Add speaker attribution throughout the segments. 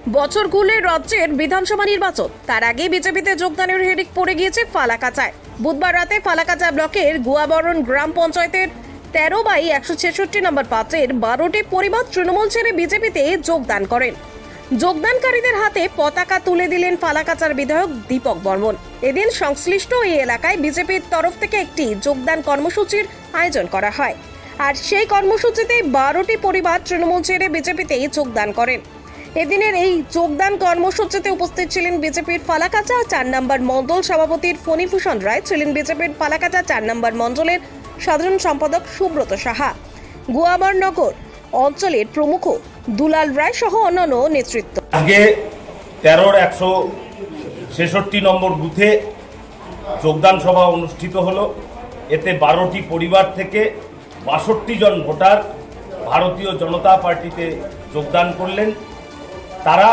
Speaker 1: বছর ঘুরলে রাজ্যের বিধানসভা নির্বাচন, তার আগে বিজেপিতে যোগদানের হিড়িক পড়ে গিয়েছে ফালাকাচায়। বুধবার রাতে ফালাকাচা ব্লকের গুয়াবরণ গ্রাম পঞ্চায়েতের 13/166 নম্বর পাত্রের 12টি পরিবার তৃণমূল ছেড়ে বিজেপিতে যোগদান করেন। যোগদানকারীদের হাতে পতাকা তুলে দিলেন ফালাকাচার বিধায়ক দীপক বর্মন। এদিন সংশ্লিষ্ট এই এলাকায় বিজেপির তরফ থেকে একটি যোগদান কর্মসূচির আয়োজন করা হয়, আর সেই কর্মসূচিতে 12টি পরিবার তৃণমূল ছেড়ে বিজেপিতে যোগদান করেন। এদিনের এই যোগদান কর্মসূচিতে উপস্থিত ছিলেন বিজেপির ফালাকাচা 4 নম্বর মণ্ডল সভাপতির ফণীভূষণ রায়, ছিলেন বিজেপির ফালাকাচা 4 নম্বর মণ্ডলের সাধারণ সম্পাদক সুব্রত সাহা, গুয়াবরনগর অঞ্চলের প্রমুখ দুলাল রায় সহ অন্যান্য নেতৃত্ব।
Speaker 2: আগে 13/166 নম্বর বুথে যোগদান সভা অনুষ্ঠিত হলো। এতে 12টি পরিবার থেকে 62 জন ভোটার ভারতীয় জনতা পার্টিতে যোগদান করলেন। তারা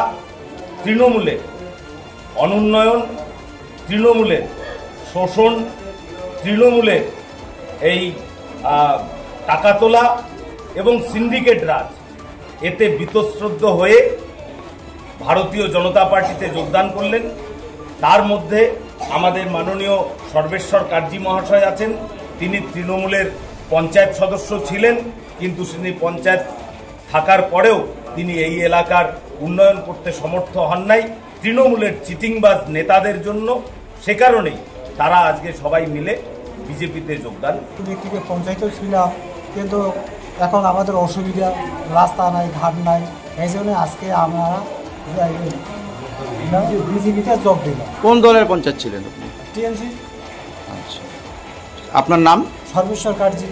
Speaker 2: তৃণমূলের অনুন্নয়ন, তৃণমূলের শোষণ, তৃণমূলের এই টাকা তোলা এবং সিন্ডিকেট রাজ, এতে বীতশ্রদ্ধ হয়ে ভারতীয় জনতা পার্টিতে যোগদান করলেন। তার মধ্যে আমাদের মাননীয় সর্বেশ্বর কার্জি মহাশয় আছেন। তিনি তৃণমূলের পঞ্চায়েত সদস্য ছিলেন, কিন্তু তিনি পঞ্চায়েত থাকার পরেও তিনি এই এলাকার উন্নয়ন করতে সমর্থ হন নাই তৃণমূলের চিটিংবাজ নেতাদের জন্য। সে কারণেই তারা আজকে সবাই মিলে বিজেপিতে যোগদান।
Speaker 3: ব্যক্তিকে পঞ্চায়েতেও ছিলাম, কিন্তু এখন আমাদের অসুবিধা, রাস্তা নাই, ঘাট নাই, এই জন্য আজকে আমরা বিজেপিতে যোগ দিলাম।
Speaker 4: কোন দলের পঞ্চায়েত ছিলেন আপনি?
Speaker 3: টিএমসি।
Speaker 4: আচ্ছা, আপনার নাম?
Speaker 3: সর্বেশ্বর কার্জি।